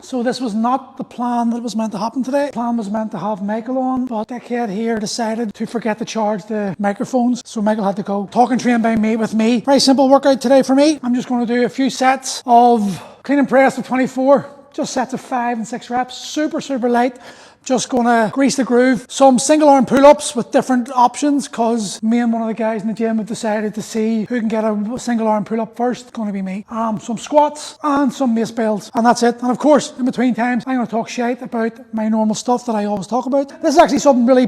So this was not the plan that was meant to happen today. The plan was meant to have Micheal on, but dickhead here decided to forget to charge the microphones, so Micheal had to go. Talk and train by me with me. Very simple workout today for me. I'm just going to do a few sets of clean and press with 24, just sets of 5 and 6 reps, super light. Just going to grease the groove. Some single arm pull-ups with different options, because me and one of the guys in the gym have decided to see who can get a single arm pull-up first. It's going to be me. Some squats and some mace builds, and that's it. And of course, in between times, I'm going to talk shite about my normal stuff that I always talk about. This is actually something really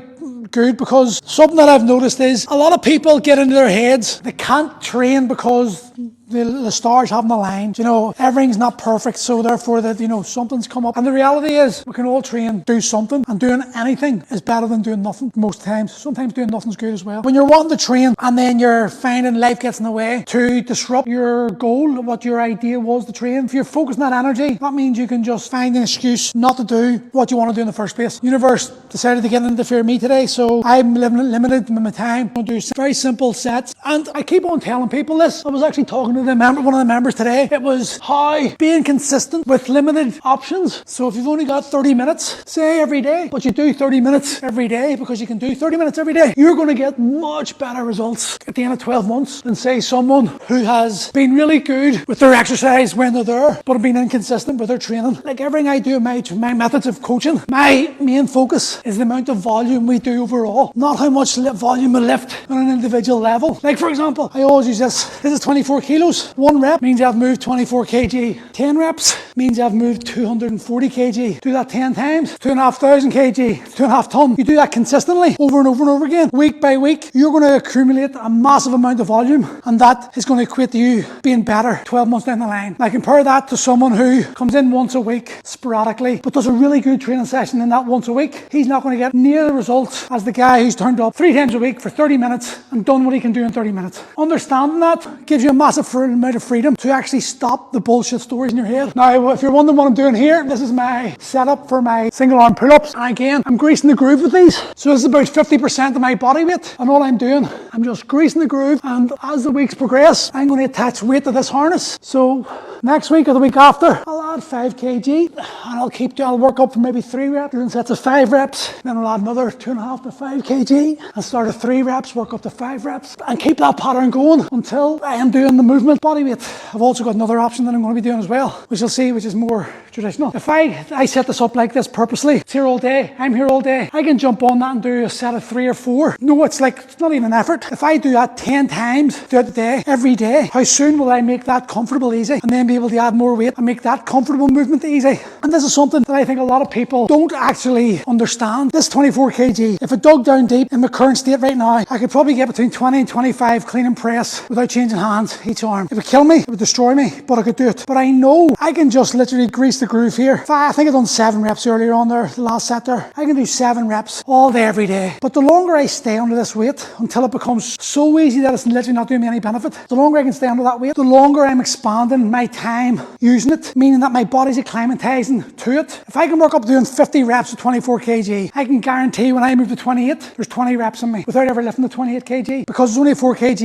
good, because something that I've noticed is a lot of people get into their heads they can't train because the stars haven't aligned. You know, everything's not perfect, so therefore that, you know, something's come up. And the reality is we can all train, do something, and doing anything is better than doing nothing most times. Sometimes doing nothing's good as well. When you're wanting to train and then you're finding life gets in the way to disrupt your goal, what your idea was to train, if you're focusing that energy, that means you can just find an excuse not to do what you want to do in the first place. Universe decided to get and interfere with me today, so I'm limited with my time. I'm going to do very simple sets, and I keep on telling people this. I was actually talking to one of the members today. It was how being consistent with limited options. So if you've only got 30 minutes, say every day, but you do 30 minutes every day, because you can do 30 minutes every day, you're going to get much better results at the end of 12 months than say someone who has been really good with their exercise when they're there, but have been inconsistent with their training. Like everything I do in my methods of coaching, my main focus is the amount of volume we do overall, not how much volume we lift on an individual level. Like for example, I always use this. This is 24 kilos. 1 rep means I've moved 24 kg. 10 reps means I've moved 240 kg. Do that 10 times, 2,500 kg, 2.5 ton. You do that consistently over and over and over again, week by week, you're going to accumulate a massive amount of volume, and that is going to equate to you being better 12 months down the line. Now compare that to someone who comes in once a week sporadically, but does a really good training session in that once a week. He's not going to get near the results as the guy who's turned up 3 times a week for 30 minutes and done what he can do in 30 minutes. Understanding that gives you a massive amount of freedom to actually stop the bullshit stories in your head. Now, if you're wondering what I'm doing here, this is my setup for my single arm pull-ups. And again, I'm greasing the groove with these. So this is about 50% of my body weight. And all I'm doing, I'm just greasing the groove. And as the weeks progress, I'm going to attach weight to this harness. So next week or the week after, I'll add 5 kg. And I'll work up for maybe 3 reps, doing sets of 5 reps. Then I'll add another 2.5 to 5 kg. And start at 3 reps, work up to 5 reps. And keep that pattern going until I am doing the movement body weight. I've also got another option that I'm going to be doing as well, which you'll see, which is more traditional. If I set this up like this purposely, it's here all day, I'm here all day, I can jump on that and do a set of 3 or 4. No, it's not even an effort. If I do that 10 times throughout the day, every day, how soon will I make that comfortable easy, and then be able to add more weight and make that comfortable movement easy? And this is something that I think a lot of people don't actually understand. This 24 kg, if it dug down deep in my current state right now, I could probably get between 20 and 25 clean and press without changing hands each arm. It would kill me, it would destroy me, but I could do it. But I know I can just literally grease the groove here. I think I've done 7 reps earlier on there, the last set there. I can do 7 reps all day, every day. But the longer I stay under this weight, until it becomes so easy that it's literally not doing me any benefit, the longer I can stay under that weight, the longer I'm expanding my time using it, meaning that my body's acclimatizing to it. If I can work up doing 50 reps with 24 kg, I can guarantee when I move to 28, there's 20 reps in me without ever lifting the 28 kg, because it's only a 4 kg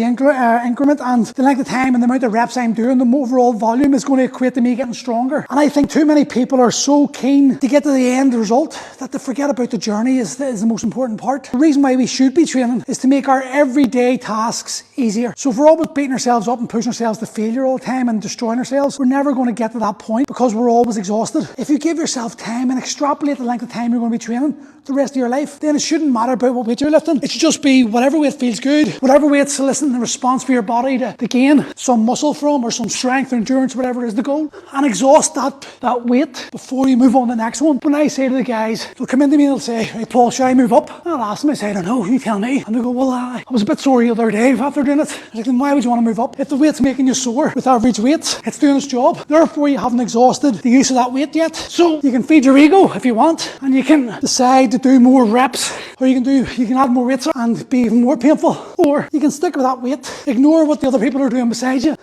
increment, and the length of time and the amount of reps I'm doing, the overall volume is going to equate to me getting stronger. And I think too many people are so keen to get to the end result that they forget about the journey is the most important part. The reason why we should be training is to make our everyday tasks easier. So if we're always beating ourselves up and pushing ourselves to failure all the time and destroying ourselves, we're never going to get to that point, because we're always exhausted. If you give yourself time and extrapolate the length of time you're going to be training the rest of your life, then it shouldn't matter about what weight you're lifting. It should just be whatever weight feels good, whatever weight's eliciting the response for your body to gain some muscle from, or some strength or endurance, whatever is the goal, and exhaust that weight before you move on to the next one. When I say to the guys, they'll come into me and they'll say, "Hey Paul, should I move up?" And I'll ask them, I say, "I don't know, you tell me." And they go, "Well, I was a bit sore the other day after doing it." I like, "Then why would you want to move up? If the weight's making you sore with average weights, it's doing its job. Therefore, you haven't exhausted the use of that weight yet." So you can feed your ego if you want, and you can decide to do more reps, or you can add more weights and be even more painful, or you can stick with that weight, ignore what the other people are doing beside you,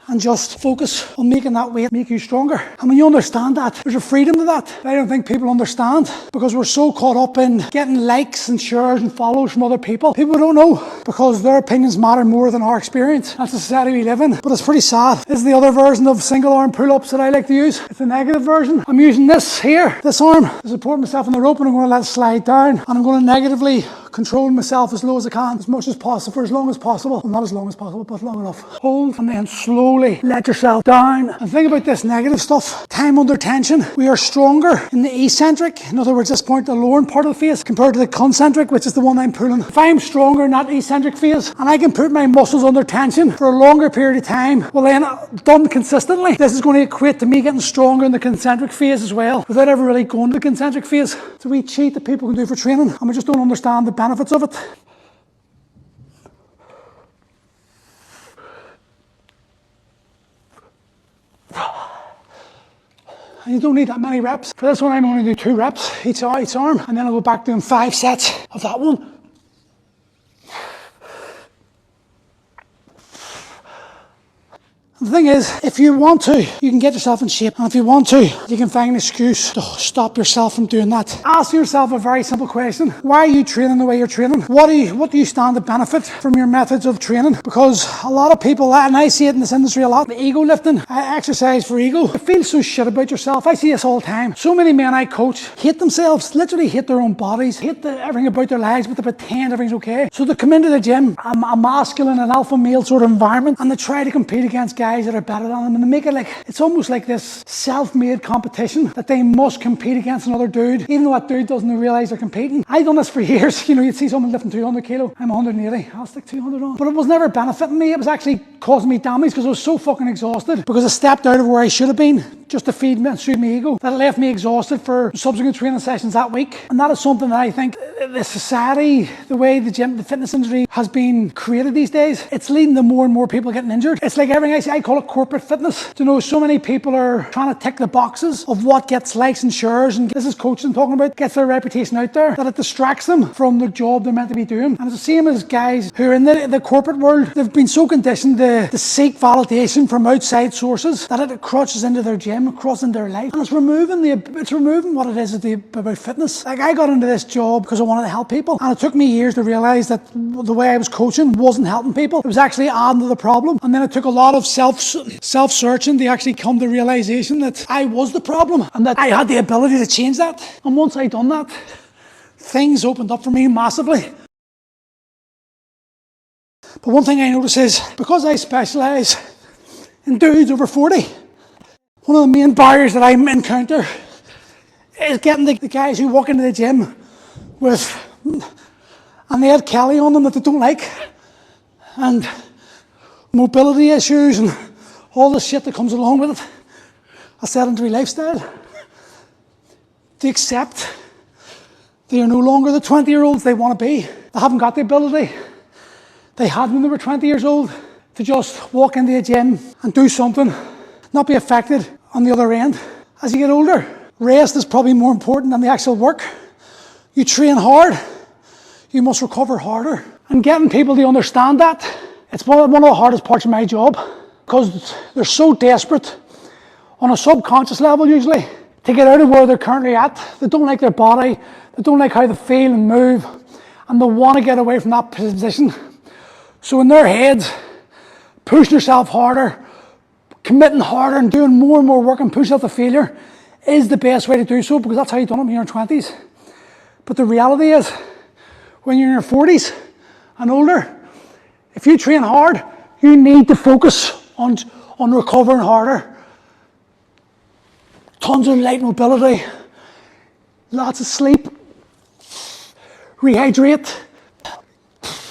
and just focus on making that weight make you stronger. And when you understand understand that. There's a freedom to that I don't think people understand, because we're so caught up in getting likes and shares and follows from other people. People don't know, because their opinions matter more than our experience. That's the society we live in. But it's pretty sad. This is the other version of single arm pull-ups that I like to use. It's a negative version. I'm using this here, this arm, to support myself on the rope, and I'm going to let it slide down, and I'm going to negatively control myself as low as I can, as much as possible, for as long as possible. Well, not as long as possible, but long enough. Hold, and then slowly let yourself down. And think about this negative stuff. Time under tension. We are stronger in the eccentric, in other words, this point, the lower part of the face, compared to the concentric, which is the one I'm pulling. If I'm stronger in that eccentric phase, and I can put my muscles under tension for a longer period of time, well then, done consistently, this is going to equate to me getting stronger in the concentric phase as well, without ever really going to the concentric phase. It's a wee cheat that people can do for training, and we just don't understand the benefits of it. And you don't need that many reps. For this one, I'm only going to do 2 reps each arm, and then I'll go back doing 5 sets of that one. The thing is, if you want to, you can get yourself in shape. And if you want to, you can find an excuse to stop yourself from doing that. Ask yourself a very simple question. Why are you training the way you're training? What do you stand to benefit from your methods of training? Because a lot of people, and I see it in this industry a lot, the ego lifting, exercise for ego. You feel so shit about yourself. I see this all the time. So many men I coach hate themselves, literally hate their own bodies, hate everything about their lives, but they pretend everything's okay. So they come into the gym, a masculine and alpha male sort of environment, and they try to compete against guys that are better than them, and they make it like, it's almost like this self-made competition that they must compete against another dude, even though that dude doesn't realise they're competing. I've done this for years. You know, you'd see someone lifting 200 kilo. I'm 180. I'll stick 200 on. But it was never benefiting me. It was actually causing me damage, because I was so fucking exhausted, because I stepped out of where I should have been just to feed me and soothe my ego, that it left me exhausted for subsequent training sessions that week. And that is something that I think the society, the way the gym, the fitness industry has been created these days, it's leading to more and more people getting injured. It's like everything I say, I call it corporate fitness. You know, so many people are trying to tick the boxes of what gets likes and shares, and this is coaching talking about, gets their reputation out there, that it distracts them from the job they're meant to be doing. And it's the same as guys who are in the corporate world. They've been so conditioned to seek validation from outside sources that it crushes into their gym, crosses into their life, and it's removing what it is about fitness. Like, I got into this job because I wanted to help people, and it took me years to realise that the way I was coaching wasn't helping people. It was actually adding to the problem. And then it took a lot of self-searching to actually come to the realisation that I was the problem, and that I had the ability to change that. And once I'd done that, things opened up for me massively. But one thing I notice is, because I specialise in dudes over 40, one of the main barriers that I encounter is getting the guys who walk into the gym and they have Kelly on them that they don't like, and mobility issues and all the shit that comes along with it, a sedentary lifestyle. They accept they are no longer the 20-year-olds they want to be. They haven't got the ability they had when they were 20 years old to just walk into a gym and do something, not be affected on the other end. As you get older, rest is probably more important than the actual work. You train hard, you must recover harder. And getting people to understand that, it's one of the hardest parts of my job, because they're so desperate on a subconscious level usually to get out of where they're currently at. They don't like their body, they don't like how they feel and move, and they want to get away from that position. So in their heads, pushing yourself harder, committing harder and doing more and more work and pushing yourself to failure is the best way to do so, because that's how you've done it when you're in your 20s. But the reality is, when you're in your 40s and older, if you train hard, you need to focus on recovering harder. Tons of light mobility, lots of sleep, rehydrate,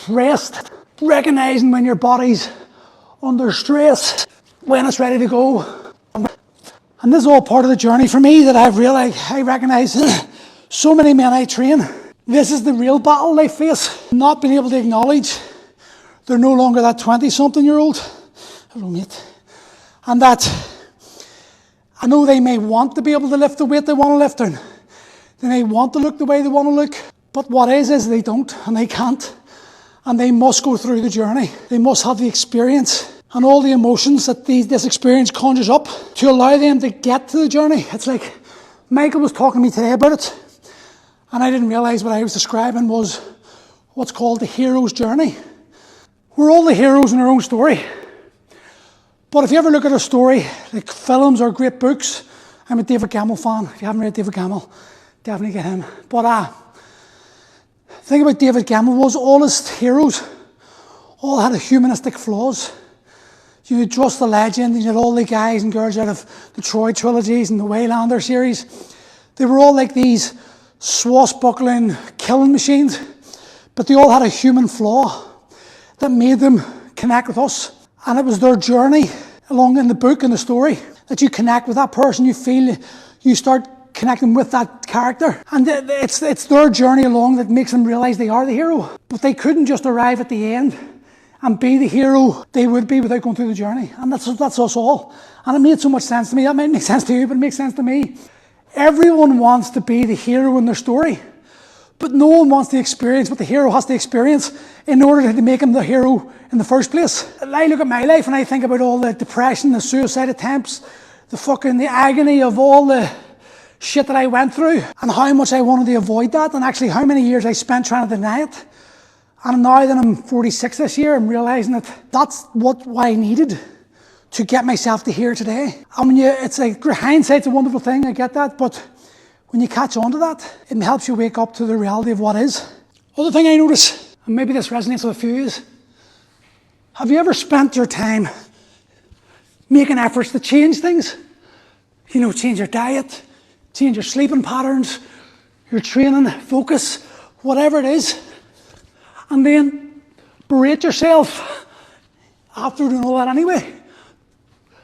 rest, recognizing when your body's under stress, when it's ready to go. And this is all part of the journey for me that I've realized, I recognize so many men I train, this is the real battle they face. Not being able to acknowledge they're no longer that 20-something-year-old. Hello, mate. And that I know they may want to be able to lift the weight they want to lift, and they may want to look the way they want to look, but what is they don't, and they can't. And they must go through the journey. They must have the experience. and all the emotions that this experience conjures up to allow them to get to the journey. It's like Micheal was talking to me today about it, and I didn't realise what I was describing was what's called the hero's journey. We're all the heroes in our own story. But if you ever look at a story, like films or great books, I'm a David Gemmell fan. If you haven't read David Gemmell, definitely get him. But the thing about David Gemmell was all his heroes all had a humanistic flaws. You had Just the Legend, and you had all the guys and girls out of the Troy trilogies and the Waylander series. They were all like these swashbuckling killing machines, but they all had a human flaw that made them connect with us. And it was their journey along in the book and the story that you connect with that person. You feel, you start connecting with that character. And it's their journey along that makes them realise they are the hero. But they couldn't just arrive at the end and be the hero they would be without going through the journey. And that's us all. And it made so much sense to me. That might make sense to you, but it makes sense to me. Everyone wants to be the hero in their story, but no one wants to experience what the hero has to experience in order to make him the hero in the first place. I look at my life and I think about all the depression, the suicide attempts, the agony of all the shit that I went through, and how much I wanted to avoid that, and actually how many years I spent trying to deny it. And now that I'm 46 this year, I'm realising that that's what I needed to get myself to here today. I mean, it's like hindsight's a wonderful thing, I get that, but when you catch on to that, it helps you wake up to the reality of what is. Other thing I notice, and maybe this resonates with a few, is have you ever spent your time making efforts to change things? You know, change your diet, change your sleeping patterns, your training, focus, whatever it is, and then berate yourself after doing all that anyway,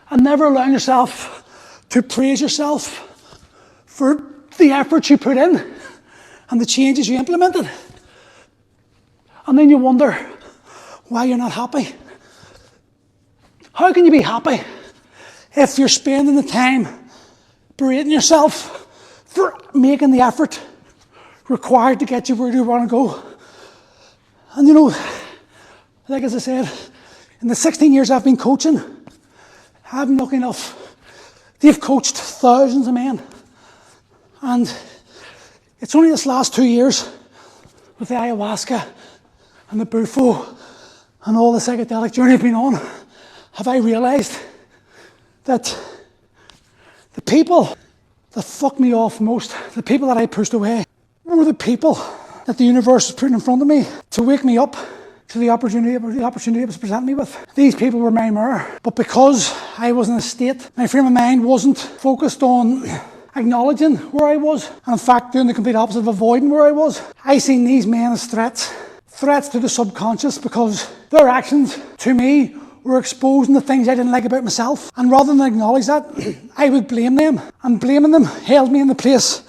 and never allowing yourself to praise yourself for the effort you put in and the changes you implemented. And then you wonder why you're not happy. How can you be happy if you're spending the time berating yourself for making the effort required to get you where you want to go? And you know, like as I said, in the 16 years I've been coaching, I've been lucky enough, they've coached thousands of men. And it's only this last 2 years with the ayahuasca and the bufo and all the psychedelic journey I've been on, have I realised that the people that fucked me off most, the people that I pushed away, were the people that the universe was putting in front of me to wake me up to the opportunity it was presenting me with. These people were my mirror. But because I was in a state, my frame of mind wasn't focused on acknowledging where I was, and in fact doing the complete opposite of avoiding where I was. I seen these men as threats to the subconscious, because their actions to me were exposing the things I didn't like about myself. And rather than acknowledge that, I would blame them, and blaming them held me in the place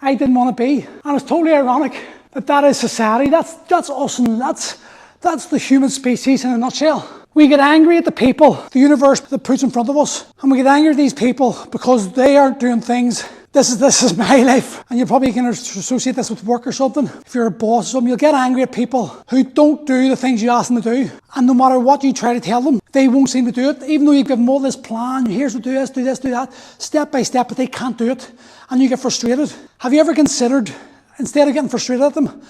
I didn't want to be. And it's totally ironic that is society, that's us, and that's the human species in a nutshell. We get angry at the people, the universe that puts in front of us, and we get angry at these people because they aren't doing things. This is my life, and you probably can associate this with work or something. If you're a boss or something, you'll get angry at people who don't do the things you ask them to do, and no matter what you try to tell them, they won't seem to do it, even though you've given them all this plan, here's what do this, do this, do that, step by step, but they can't do it, and you get frustrated. Have you ever considered, instead of getting frustrated at them,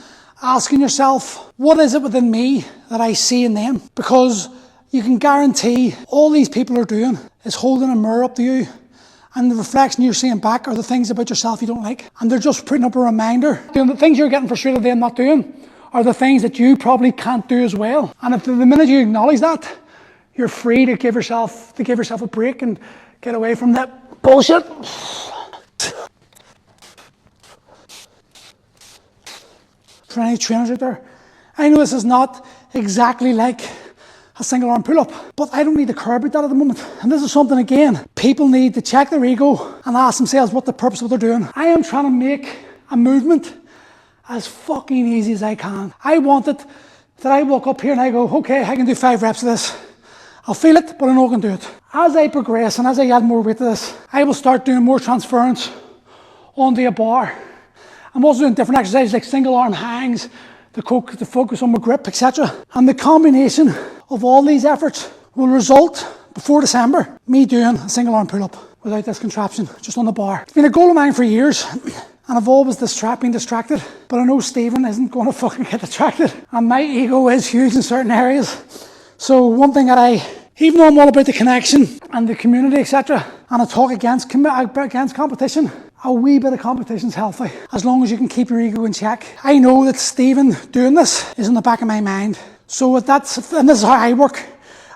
asking yourself, what is it within me that I see in them? Because you can guarantee all these people are doing is holding a mirror up to you, and the reflection you're seeing back are the things about yourself you don't like. And they're just putting up a reminder. The things you're getting frustrated at them not doing are the things that you probably can't do as well. And if the minute you acknowledge that, you're free to give yourself a break and get away from that bullshit. For any trainers out there, I know this is not exactly like a single arm pull-up, but I don't need to care about that at the moment. And this is something, again, people need to check their ego and ask themselves what the purpose of what they're doing. I am trying to make a movement as fucking easy as I can. I want it that I walk up here and I go, okay, I can do 5 reps of this. I'll feel it, but I know I can do it. As I progress and as I add more weight to this, I will start doing more transference onto a bar. I'm also doing different exercises like single arm hangs, to focus on my grip, etc. And the combination of all these efforts will result, before December, me doing a single arm pull-up without this contraption, just on the bar. It's been a goal of mine for years, and I've always been distracted, but I know Stephen isn't going to fucking get distracted, and my ego is huge in certain areas. So one thing that even though I'm all about the connection and the community, etc., and I talk against competition, a wee bit of competition's healthy, as long as you can keep your ego in check. I know that Stephen doing this is in the back of my mind. So and this is how I work.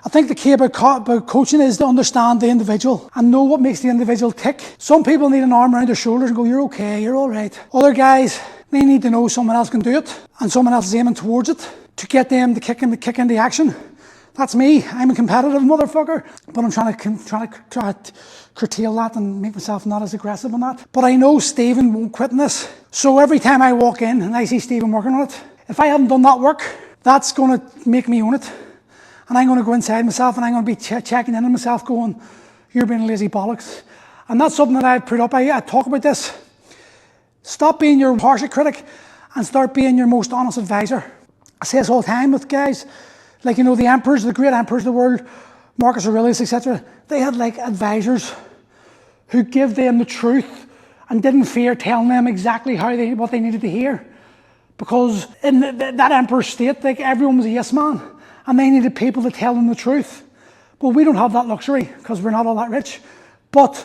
I think the key about coaching is to understand the individual and know what makes the individual tick. Some people need an arm around their shoulders and go, you're okay, you're all right. Other guys, they need to know someone else can do it and someone else is aiming towards it to get them to kick into action. That's me. I'm a competitive motherfucker, but I'm trying to curtail that and make myself not as aggressive on that. But I know Stephen won't quit in this. So every time I walk in and I see Stephen working on it, if I haven't done that work, that's going to make me own it. And I'm going to go inside myself and I'm going to be checking in on myself going, you're being lazy bollocks. And that's something that I've put up. I talk about this. Stop being your harshest critic and start being your most honest advisor. I say this all the time with guys. Like, you know, the emperors, the great emperors of the world, Marcus Aurelius, etc., they had like advisors who give them the truth and didn't fear telling them exactly what they needed to hear. Because in that emperor's state, like, everyone was a yes man and they needed people to tell them the truth. Well, we don't have that luxury because we're not all that rich. But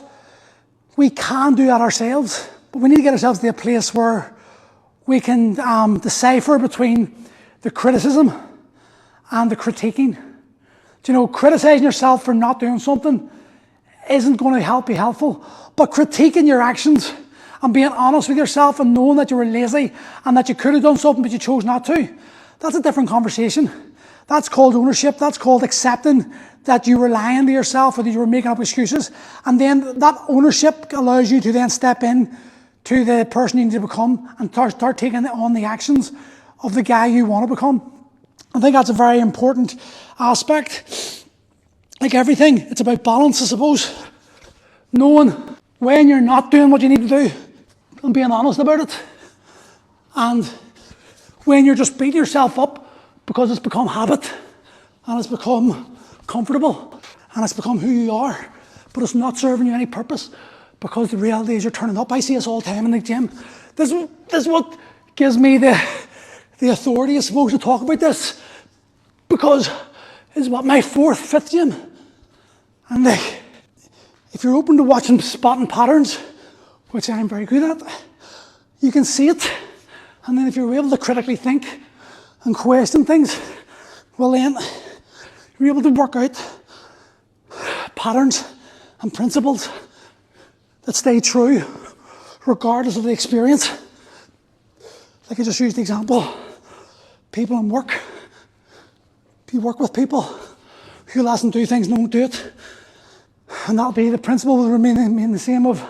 we can do that ourselves. But we need to get ourselves to a place where we can decipher between the criticism and the critiquing. Do you know, criticizing yourself for not doing something isn't going to be helpful. But critiquing your actions and being honest with yourself and knowing that you were lazy and that you could have done something but you chose not to, that's a different conversation. That's called ownership. That's called accepting that you were lying to yourself or that you were making up excuses. And then that ownership allows you to then step in to the person you need to become and start taking on the actions of the guy you want to become. I think that's a very important aspect. Like everything, it's about balance, I suppose. Knowing when you're not doing what you need to do and being honest about it. And when you're just beating yourself up because it's become habit and it's become comfortable and it's become who you are, but it's not serving you any purpose because the reality is you're turning up. I see this all the time in the gym. This is what gives me the authority, I suppose, to talk about this, because it's what my 4th, 5th gym. And if you're open to spotting patterns, which I'm very good at, you can see it. And then if you're able to critically think and question things, well then you're able to work out patterns and principles that stay true regardless of the experience. Like I just used the example, people in work. If you work with people who'll ask them to do things and don't do it, and that'll be the principle will remain the same of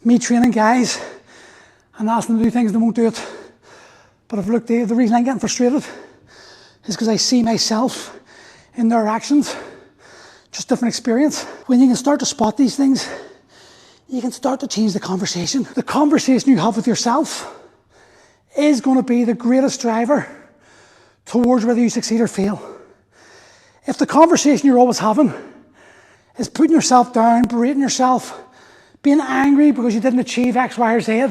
me training guys and asking them to do things and they won't do it. But if look, the reason I'm getting frustrated is because I see myself in their actions, just different experience. When you can start to spot these things, you can start to change the conversation. The conversation you have with yourself is going to be the greatest driver towards whether you succeed or fail. If the conversation you're always having is putting yourself down, berating yourself, being angry because you didn't achieve X, Y, or Z,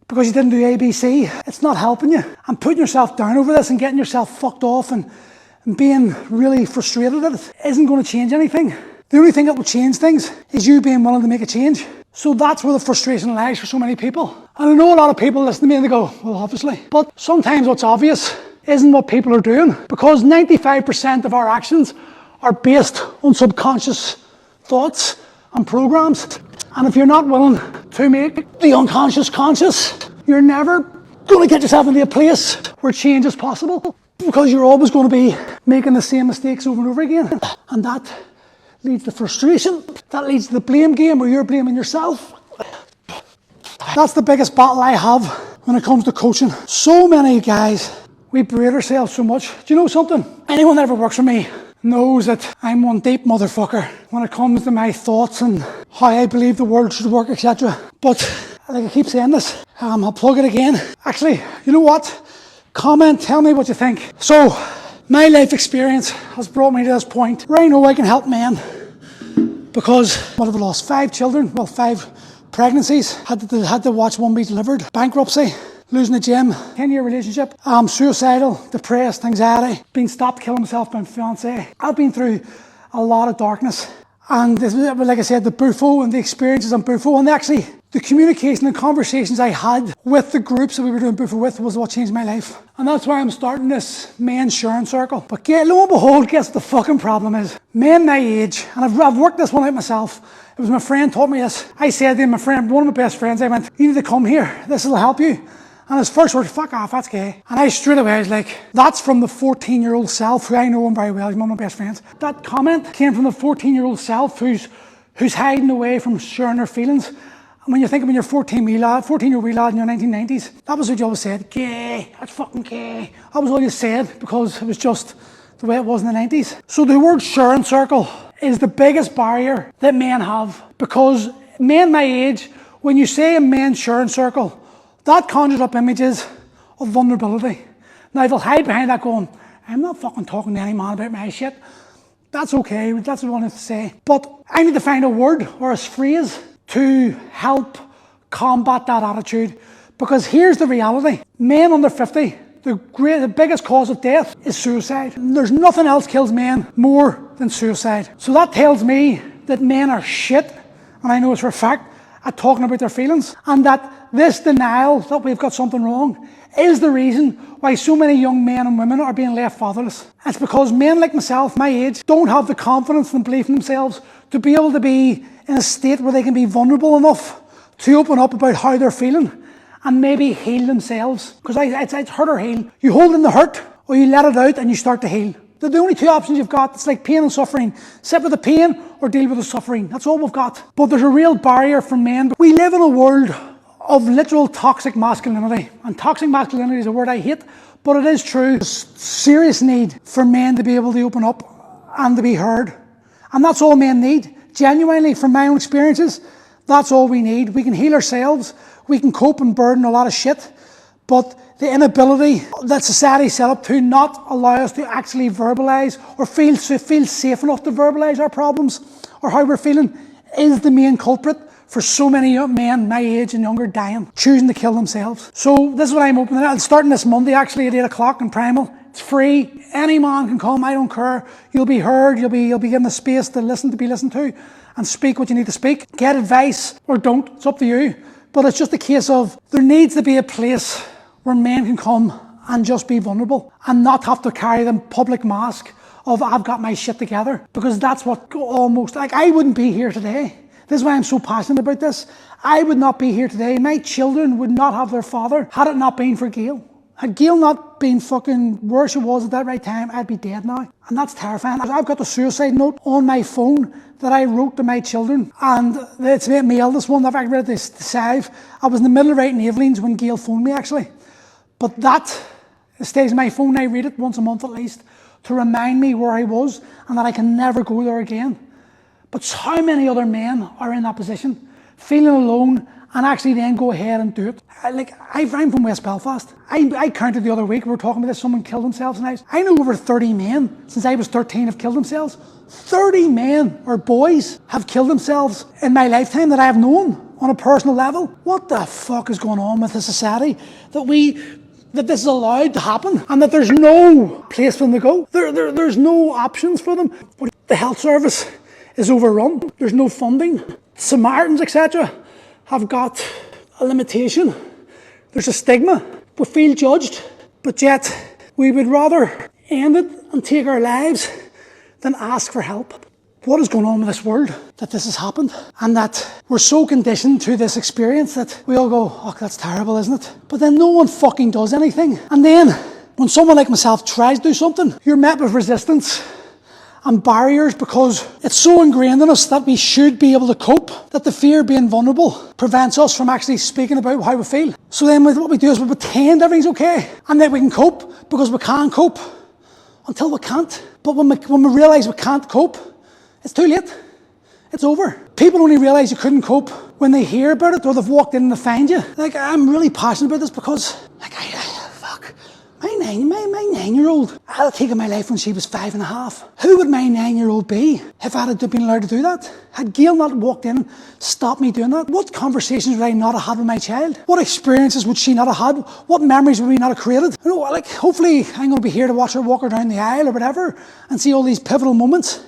because you didn't do A, B, C, it's not helping you. And putting yourself down over this and getting yourself fucked off and being really frustrated at it isn't going to change anything. The only thing that will change things is you being willing to make a change. So that's where the frustration lies for so many people. And I know a lot of people listen to me and they go, well, obviously. But sometimes what's obvious isn't what people are doing, because 95% of our actions are based on subconscious thoughts and programs. And if you're not willing to make the unconscious conscious, you're never going to get yourself into a place where change is possible, because you're always going to be making the same mistakes over and over again. And that leads to frustration. That leads to the blame game where you're blaming yourself. That's the biggest battle I have when it comes to coaching. So many guys, we berate ourselves so much. Do you know something? Anyone that ever works for me knows that I'm one deep motherfucker when it comes to my thoughts and how I believe the world should work, etc. But like I keep saying this, I'll plug it again. Actually, you know what? Comment, tell me what you think. So, My life experience has brought me to this point where I know I can help men, because what, I've lost 5 children, well, 5 pregnancies, had to watch one be delivered, bankruptcy, losing a gym, 10-year relationship, suicidal, depressed, anxiety, being stopped killing myself by my fiance. I've been through a lot of darkness. And like I said, the Bufo and the experiences on Bufo, and actually the communication and conversations I had with the groups that we were doing Bufo with was what changed my life. And that's why I'm starting this men's sharing circle. But lo and behold, guess what the fucking problem is? Men my age, and I've worked this one out myself. It was my friend taught me this. I said to him, one of my best friends, I went, you need to come here. This will help you. And his first word, fuck off, that's gay. And I straight away was like, that's from the 14-year-old self, who I know him very well, he's one of my best friends. That comment came from the 14-year-old self who's hiding away from sharing their feelings. And when you think of when you're 14-year-old lad in your 1990s, that was what you always said, gay, that's fucking gay. That was all you said, because it was just the way it was in the 90s. So the word sharing circle is the biggest barrier that men have, because men my age, when you say a men's sharing circle, that conjures up images of vulnerability. Now they'll hide behind that going, I'm not fucking talking to any man about my shit. That's okay, that's what I wanted to say. But I need to find a word or a phrase to help combat that attitude. Because here's the reality. Men under 50, the biggest cause of death is suicide. There's nothing else kills men more than suicide. So that tells me that men are shit, and I know it's for a fact, at talking about their feelings, and that this denial that we've got something wrong is the reason why so many young men and women are being left fatherless. It's because men like myself, my age, don't have the confidence and belief in themselves to be able to be in a state where they can be vulnerable enough to open up about how they're feeling and maybe heal themselves. Because it's hurt or heal. You hold in the hurt, or you let it out and you start to heal. They're the only 2 options you've got. It's like pain and suffering. Sit with the pain or deal with the suffering. That's all we've got. But there's a real barrier for men. We live in a world of literal toxic masculinity. And toxic masculinity is a word I hate, but it is true. There's serious need for men to be able to open up and to be heard. And that's all men need. Genuinely, from my own experiences, that's all we need. We can heal ourselves. We can cope and burden a lot of shit. But the inability that society set up to not allow us to actually verbalise or feel safe enough to verbalise our problems or how we're feeling is the main culprit for so many young men my age and younger dying, choosing to kill themselves. So this is what I'm opening. I'm starting this Monday actually at 8 o'clock in Primal. It's free. Any man can come. I don't care. You'll be heard. You'll be given the space to listen, to be listened to, and speak what you need to speak. Get advice or don't. It's up to you. But it's just a case of there needs to be a place where men can come and just be vulnerable and not have to carry the public mask of I've got my shit together, because that's what almost, like, I wouldn't be here today. This is why I'm so passionate about this. I would not be here today. My children would not have their father had it not been for Gail. Had Gail not been fucking where she was at that right time, I'd be dead now. And that's terrifying. I've got the suicide note on my phone that I wrote to my children. And it's Micheal, this one. I've read this Sive. I was in the middle of writing Evelyn's when Gail phoned me, actually. But that stays in my phone. I read it once a month at least to remind me where I was and that I can never go there again. But how many other men are in that position, feeling alone, and actually then go ahead and do it? I'm from West Belfast. I counted the other week, we were talking about this, someone killed themselves, and I know over 30 men since I was 13 have killed themselves. 30 men or boys have killed themselves in my lifetime that I have known on a personal level. What the fuck is going on with the society that this is allowed to happen and that there's no place for them to go? There's no options for them. The health service is overrun. There's no funding. Samaritans, etc., have got a limitation. There's a stigma. We feel judged, but yet we would rather end it and take our lives than ask for help. What is going on with this world that this has happened, and that we're so conditioned to this experience that we all go, oh, that's terrible, isn't it? But then no one fucking does anything. And then when someone like myself tries to do something, you're met with resistance and barriers, because it's so ingrained in us that we should be able to cope, that the fear of being vulnerable prevents us from actually speaking about how we feel. So then what we do is we pretend everything's okay and that we can cope because we can cope until we can't. But when we realise we can't cope, it's too late. It's over. People only realise you couldn't cope when they hear about it or they've walked in and they find you. I'm really passionate about this because, I my 9-year-old, I had taken my life when she was 5.5. Who would my 9-year-old be if I had been allowed to do that? Had Gail not walked in and stopped me doing that? What conversations would I not have had with my child? What experiences would she not have had? What memories would we not have created? You know, like, hopefully I'm going to be here to watch her walk her down the aisle or whatever and see all these pivotal moments.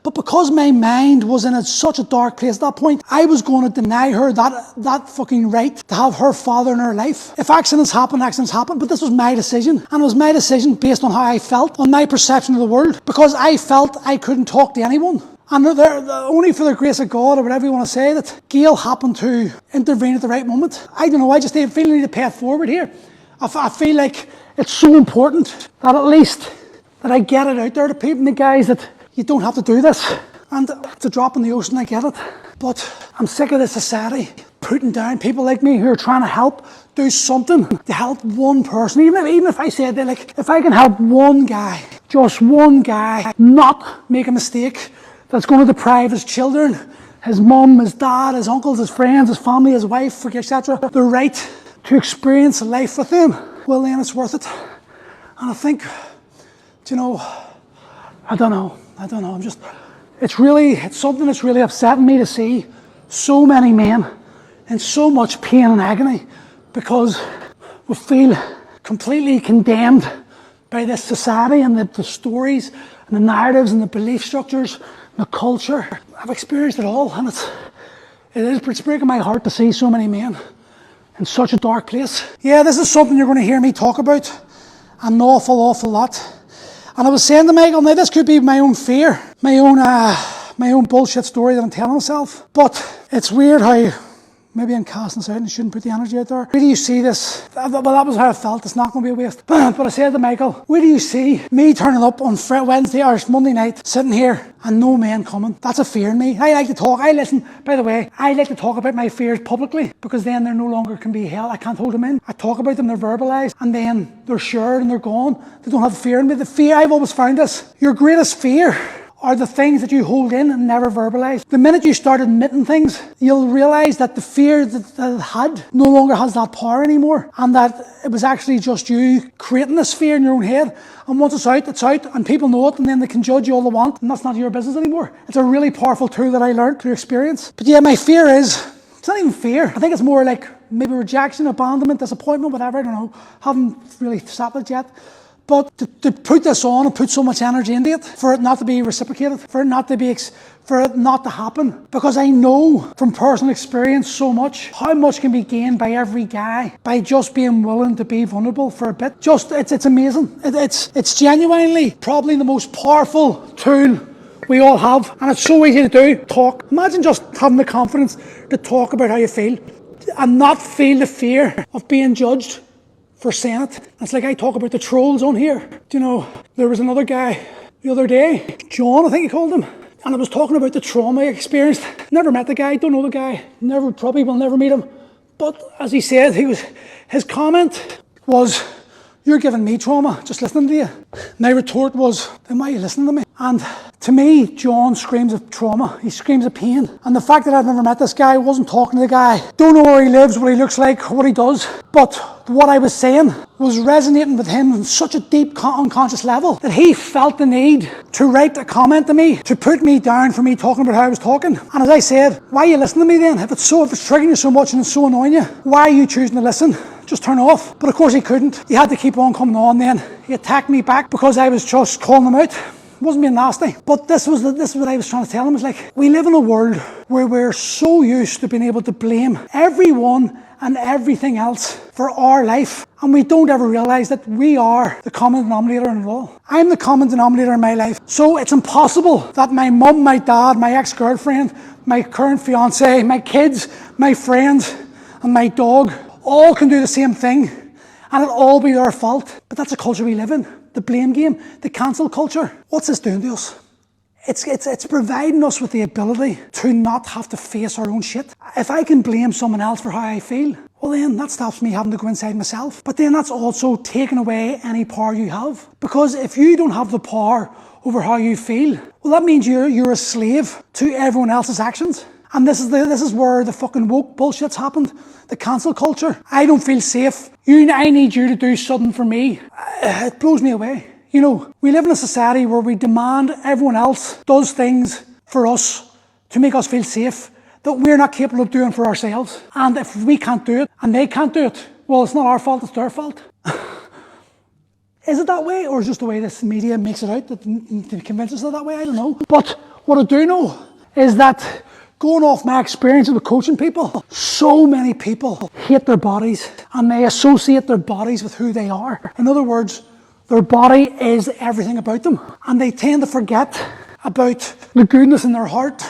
But because my mind was in such a dark place at that point, I was going to deny her that fucking right to have her father in her life. If accidents happen, but this was my decision. And it was my decision based on how I felt, on my perception of the world, because I felt I couldn't talk to anyone. And only for the grace of God, or whatever you want to say, that Gail happened to intervene at the right moment. I don't know, I just feel I need to pay it forward here. I feel like it's so important that at least that I get it out there to people and the guys that you don't have to do this. And it's a drop in the ocean, I get it. But I'm sick of this society putting down people like me who are trying to help do something to help one person. Even if I said that, like, if I can help one guy, just one guy, not make a mistake that's going to deprive his children, his mum, his dad, his uncles, his friends, his family, his wife, etc., the right to experience life with them, well then it's worth it. And I think, you know, I don't know, it's something that's really upsetting me to see so many men in so much pain and agony because we feel completely condemned by this society and the stories and the narratives and the belief structures and the culture. I've experienced it all, and it's breaking my heart to see so many men in such a dark place. Yeah, this is something you're going to hear me talk about an awful lot. And I was saying to Michael, now this could be my own fear, my own bullshit story that I'm telling myself. But it's weird how maybe I'm casting this out and shouldn't put the energy out there. Where do you see this? Well, that was how I felt. It's not going to be a waste. But I said to Michael, where do you see me turning up on Wednesday or Monday night, sitting here and no men coming? That's a fear in me. I like to talk. I like to talk about my fears publicly because then they no longer can be held. I can't hold them in. I talk about them, they're verbalised, and then they're shared and they're gone. They don't have fear in me. The fear, I've always found this, your greatest fear are the things that you hold in and never verbalise. The minute you start admitting things, you'll realise that the fear that it had no longer has that power anymore, and that it was actually just you creating this fear in your own head. And once it's out, and people know it, and then they can judge you all they want, and that's not your business anymore. It's a really powerful tool that I learned through experience. But yeah, my fear is, it's not even fear. I think it's more like maybe rejection, abandonment, disappointment, whatever, I don't know. Haven't really sat with it yet. But to put this on and put so much energy into it, for it not to be reciprocated, for it not to happen, because I know from personal experience so much, how much can be gained by every guy by just being willing to be vulnerable for a bit. It's amazing. It's genuinely probably the most powerful tool we all have, and it's so easy to do. Talk. Imagine just having the confidence to talk about how you feel and not feel the fear of being judged for saying it. It's like I talk about the trolls on here. Do you know, there was another guy the other day, John, I think he called him, and I was talking about the trauma I experienced. Never met the guy, don't know the guy, probably will never meet him. But as he said, his comment was, "You're giving me trauma just listening to you." My retort was, "Then why are you listening to me?" And to me, John screams of trauma. He screams of pain. And the fact that I've never met this guy, wasn't talking to the guy, don't know where he lives, what he looks like, what he does, but what I was saying was resonating with him on such a deep unconscious level that he felt the need to write a comment to me, to put me down for me talking about how I was talking. And as I said, why are you listening to me then? If it's triggering you so much and it's so annoying you, why are you choosing to listen? Just turn off. But of course he couldn't. He had to keep on coming on then. He attacked me back because I was just calling him out. Wasn't being nasty. But this is what I was trying to tell him. It's like, we live in a world where we're so used to being able to blame everyone and everything else for our life, and we don't ever realise that we are the common denominator in it all. I'm the common denominator in my life. So it's impossible that my mum, my dad, my ex-girlfriend, my current fiance, my kids, my friends, and my dog all can do the same thing, and it'll all be their fault. But that's a culture we live in. The blame game, the cancel culture. What's this doing to us? It's providing us with the ability to not have to face our own shit. If I can blame someone else for how I feel, well then that stops me having to go inside myself. But then that's also taking away any power you have. Because if you don't have the power over how you feel, well that means you're a slave to everyone else's actions. And this is where the fucking woke bullshit's happened. The cancel culture. I don't feel safe. I need you to do something for me. It blows me away. You know, we live in a society where we demand everyone else does things for us to make us feel safe that we're not capable of doing for ourselves. And if we can't do it and they can't do it, well, it's not our fault, it's their fault. Is it that way, or is it just the way this media makes it out to convince us that way? I don't know. But what I do know is that going off my experiences with coaching people, so many people hate their bodies and they associate their bodies with who they are. In other words, their body is everything about them. And they tend to forget about the goodness in their heart,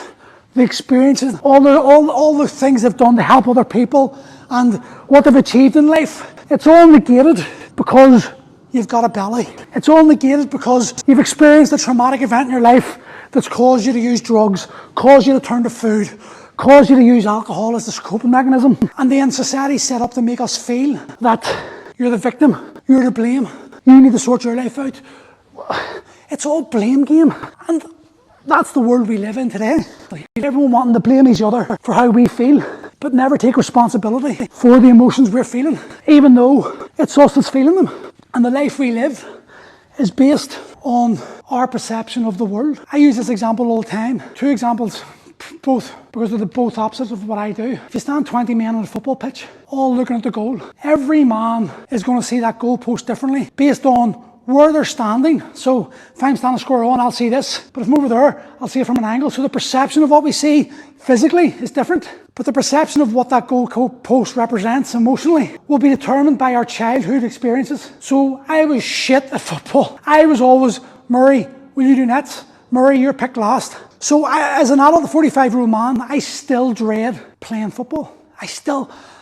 the experiences, all the things they've done to help other people and what they've achieved in life. It's all negated because you've got a belly. It's all negated because you've experienced a traumatic event in your life that's caused you to use drugs, caused you to turn to food, caused you to use alcohol as a coping mechanism. And then society's set up to make us feel that you're the victim, you're to blame, you need to sort your life out. It's all blame game. And that's the world we live in today. Everyone wanting to blame each other for how we feel, but never take responsibility for the emotions we're feeling, even though it's us that's feeling them. And the life we live is based on our perception of the world. I use this example all the time. Two examples, both because they're both opposites of what I do. If you stand 20 men on a football pitch, all looking at the goal, every man is going to see that goal post differently based on where they're standing. So if I'm standing square on, I'll see this. But if I'm over there, I'll see it from an angle. So the perception of what we see physically is different. But the perception of what that goal post represents emotionally will be determined by our childhood experiences. So I was shit at football. I was always, Murray, will you do nets? Murray, you're picked last. So as an adult, a 45-year-old man, I still dread playing football.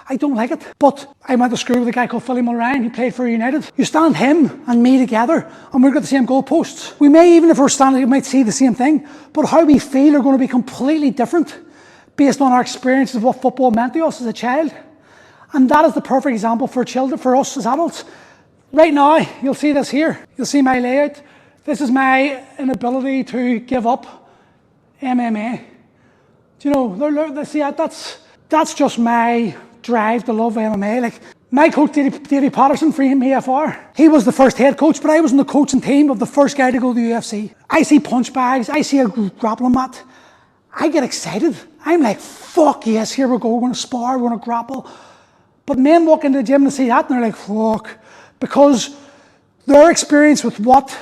I don't like it. But I went to school with a guy called Philly Mulryan. He played for United. You stand him and me together and we've got the same goalposts. We may, even if we're standing, we might see the same thing, but how we feel are going to be completely different based on our experiences of what football meant to us as a child. And that is the perfect example for children, for us as adults. Right now, you'll see this here. You'll see my layout. This is my inability to give up MMA. Do you know, see, that's just my drive to love MMA. Like, my coach, Davey Patterson from EFR, he was the first head coach, but I was in the coaching team of the first guy to go to the UFC. I see punch bags, I see a grappling mat. I get excited. I'm like, fuck yes, here we go, we're going to spar, we're going to grapple. But men walk into the gym and see that and they're like, fuck. Because their experience with what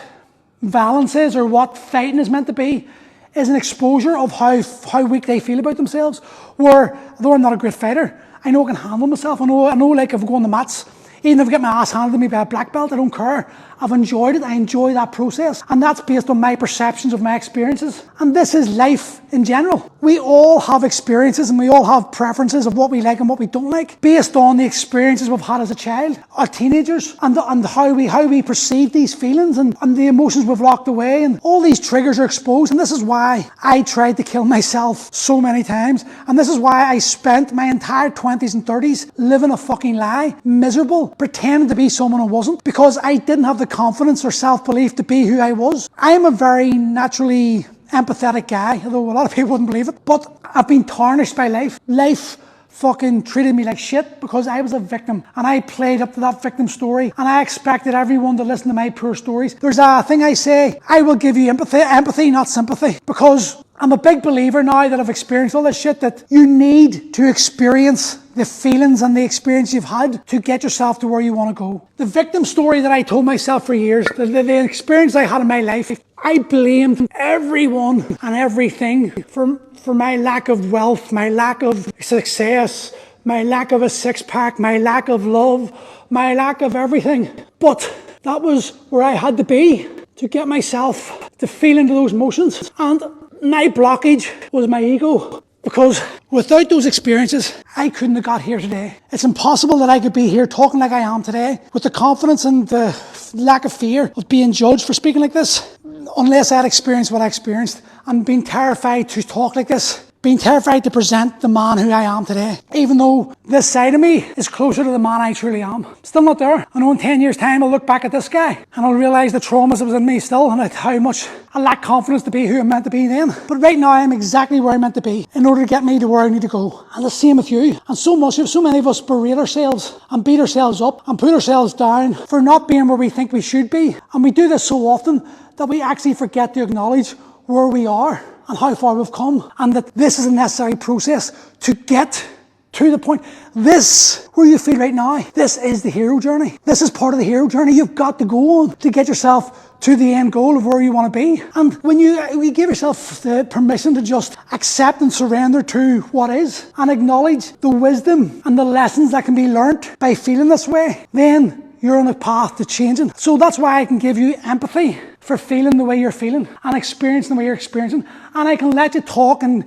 violence is or what fighting is meant to be is an exposure of how weak they feel about themselves. Where, though I'm not a great fighter, I know I can handle myself. I know like if I go on the mats, even if I get my ass handed to me by a black belt, I don't care. I've enjoyed it. I enjoy that process. And that's based on my perceptions of my experiences. And this is life in general. We all have experiences and we all have preferences of what we like and what we don't like based on the experiences we've had as a child, our teenagers, and how we perceive these feelings and the emotions we've locked away. And all these triggers are exposed. And this is why I tried to kill myself so many times. And this is why I spent my entire 20s and 30s living a fucking lie, miserable, pretending to be someone I wasn't, because I didn't have the confidence or self-belief to be who I was. I'm a very naturally empathetic guy, although a lot of people wouldn't believe it, but I've been tarnished by life. Life fucking treated me like shit because I was a victim and I played up to that victim story and I expected everyone to listen to my poor stories. There's a thing I say, I will give you empathy, not sympathy, because I'm a big believer now that I've experienced all this shit that you need to experience the feelings and the experience you've had to get yourself to where you want to go. The victim story that I told myself for years, the experience I had in my life, I blamed everyone and everything for my lack of wealth, my lack of success, my lack of a six-pack, my lack of love, my lack of everything. But that was where I had to be to get myself to feel into those emotions. And my blockage was my ego. Because without those experiences, I couldn't have got here today. It's impossible that I could be here talking like I am today with the confidence and the lack of fear of being judged for speaking like this, unless I had experienced what I experienced and being terrified to talk like this been terrified to present the man who I am today. Even though this side of me is closer to the man I truly am. Still not there. I know in 10 years' time I'll look back at this guy and I'll realise the traumas that was in me still and how much I lack confidence to be who I'm meant to be then. But right now I'm exactly where I'm meant to be in order to get me to where I need to go. And the same with you. And so many of us berate ourselves and beat ourselves up and put ourselves down for not being where we think we should be. And we do this so often that we actually forget to acknowledge where we are and how far we've come, and that this is a necessary process to get to the point. This, where you feel right now, this is the hero journey. This is part of the hero journey you've got to go on to get yourself to the end goal of where you want to be. And when you give yourself the permission to just accept and surrender to what is and acknowledge the wisdom and the lessons that can be learnt by feeling this way, then you're on a path to changing. So that's why I can give you empathy for feeling the way you're feeling and experiencing the way you're experiencing. And I can let you talk and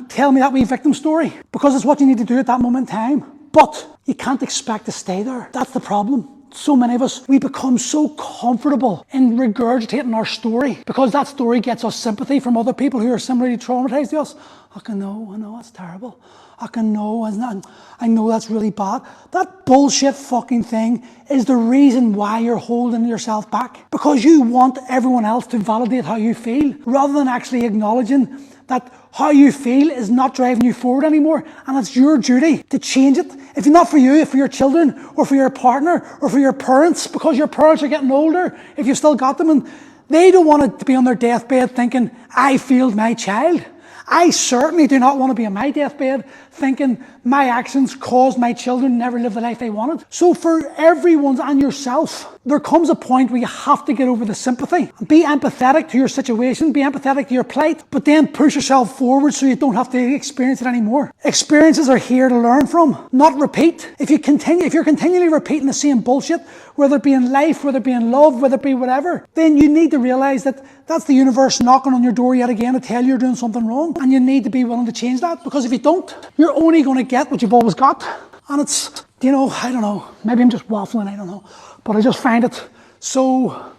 tell me that wee victim story because it's what you need to do at that moment in time. But you can't expect to stay there. That's the problem. So many of us, we become so comfortable in regurgitating our story because that story gets us sympathy from other people who are similarly traumatized to us. I know, that's terrible. I know that's really bad. That bullshit fucking thing is the reason why you're holding yourself back. Because you want everyone else to validate how you feel rather than actually acknowledging that how you feel is not driving you forward anymore, and it's your duty to change it. If not for you, if for your children, or for your partner, or for your parents, because your parents are getting older, if you've still got them, and they don't want to be on their deathbed thinking, I failed my child. I certainly do not want to be on my deathbed thinking my actions caused my children never live the life they wanted. So for everyone's and yourself, there comes a point where you have to get over the sympathy. Be empathetic to your situation, be empathetic to your plight, but then push yourself forward so you don't have to experience it anymore. Experiences are here to learn from, not repeat. If you're continually repeating the same bullshit, whether it be in life, whether it be in love, whether it be whatever, then you need to realise that that's the universe knocking on your door yet again to tell you you're doing something wrong. And you need to be willing to change that, because if you don't, you're only going to get what you've always got. And it's, I don't know, maybe I'm just waffling, I don't know. But I just find it so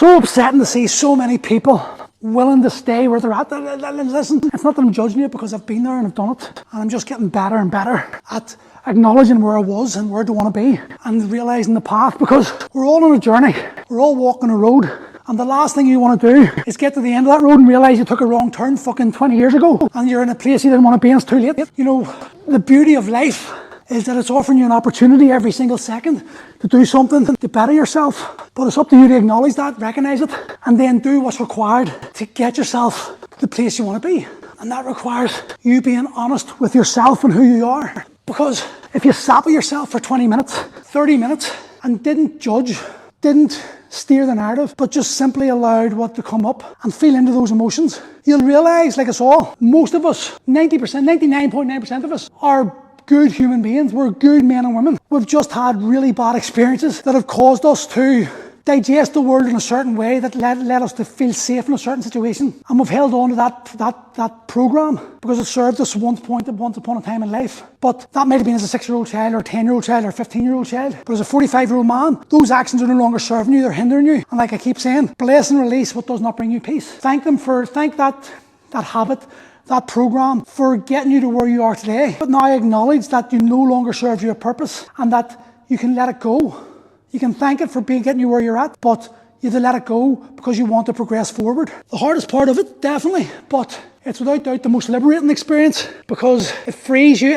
upsetting to see so many people willing to stay where they're at. Listen, it's not that I'm judging you, because I've been there and I've done it. And I'm just getting better and better at acknowledging where I was and where I want to be and realising the path, because we're all on a journey. We're all walking a road. And the last thing you want to do is get to the end of that road and realise you took a wrong turn fucking 20 years ago and you're in a place you didn't want to be and it's too late. You know, the beauty of life is that it's offering you an opportunity every single second to do something to better yourself. But it's up to you to acknowledge that, recognise it, and then do what's required to get yourself to the place you want to be. And that requires you being honest with yourself and who you are. Because if you sat with yourself for 20 minutes, 30 minutes, and didn't judge, didn't steer the narrative, but just simply allowed what to come up and feel into those emotions, you'll realise, like us all, most of us, 90%, 99.9% of us, are good human beings. We're good men and women. We've just had really bad experiences that have caused us to digest the world in a certain way that led us to feel safe in a certain situation. And we've held on to that program because it served us once upon a time in life. But that might have been as a 6-year-old child or a 10-year-old child or a 15-year-old child. But as a 45-year-old man, those actions are no longer serving you, they're hindering you. And like I keep saying, bless and release what does not bring you peace. Thank that habit, that program, for getting you to where you are today. But now acknowledge that you no longer serve you a purpose and that you can let it go. You can thank it for getting you where you're at, but you have to let it go because you want to progress forward. The hardest part of it, definitely, but it's without doubt the most liberating experience because it frees you.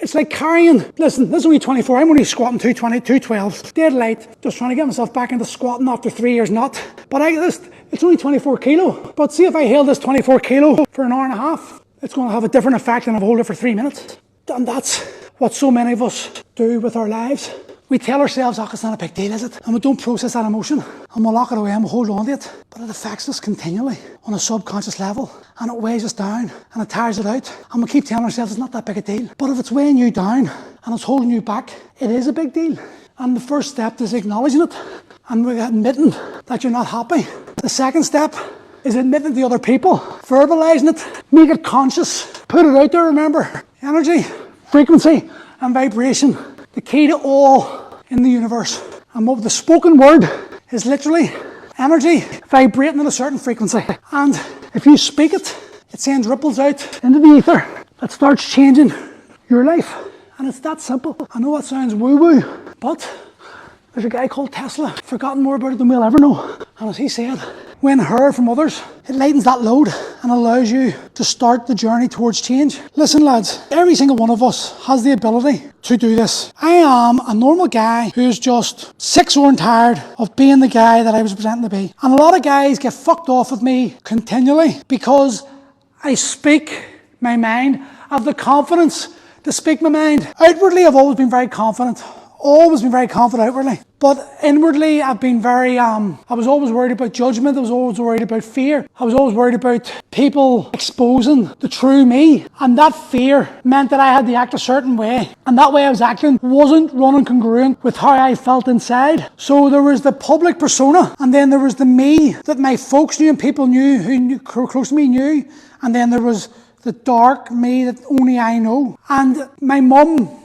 It's like carrying, listen, this is only 24, I'm only squatting 212, dead light, just trying to get myself back into squatting after 3 years not. But it's only 24 kilo. But see, if I held this 24 kilo for an hour and a half, it's going to have a different effect than if I hold it for 3 minutes. And that's what so many of us do with our lives. We tell ourselves, it's not a big deal, is it? And we don't process that emotion. And we'll lock it away and we'll hold on to it. But it affects us continually on a subconscious level. And it weighs us down and it tires it out. And we keep telling ourselves it's not that big a deal. But if it's weighing you down and it's holding you back, it is a big deal. And the first step is acknowledging it and admitting that you're not happy. The second step is admitting to other people, verbalizing it, make it conscious, put it out there, remember. Energy, frequency, and vibration. The key to all in the universe. And what the spoken word is literally energy vibrating at a certain frequency. And if you speak it, it sends ripples out into the ether that starts changing your life. And it's that simple. I know that sounds woo-woo, but there's a guy called Tesla, forgotten more about it than we'll ever know. And as he said, when heard from others, it lightens that load and allows you to start the journey towards change. Listen lads, every single one of us has the ability to do this. I am a normal guy who's just sick, sore and tired of being the guy that I was presenting to be. And a lot of guys get fucked off with me continually because I speak my mind. I have the confidence to speak my mind. Outwardly, I've always been very confident. Always been very confident outwardly. But inwardly, I've been very, I was always worried about judgment. I was always worried about fear. I was always worried about people exposing the true me. And that fear meant that I had to act a certain way. And that way I was acting wasn't running congruent with how I felt inside. So there was the public persona, and then there was the me that my folks knew and people knew who were close to me knew. And then there was the dark me that only I know. And my mum,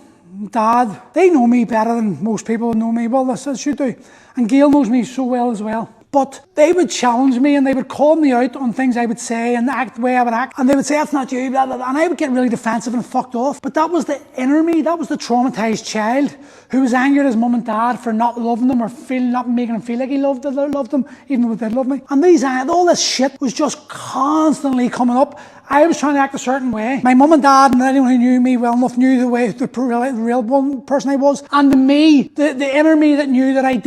Dad, they know me better than most people know me. Well, they should do. And Gail knows me so well as well. But they would challenge me and they would call me out on things I would say and act the way I would act. And they would say, that's not you, blah, blah, blah. And I would get really defensive and fucked off. But that was the inner me. That was the traumatized child who was angry at his mum and dad for not loving them or not making him feel like he loved them, even though they did love me. And all this shit was just constantly coming up. I was trying to act a certain way. My mum and dad and anyone who knew me well enough knew the real person I was. And the me, the inner me that knew that I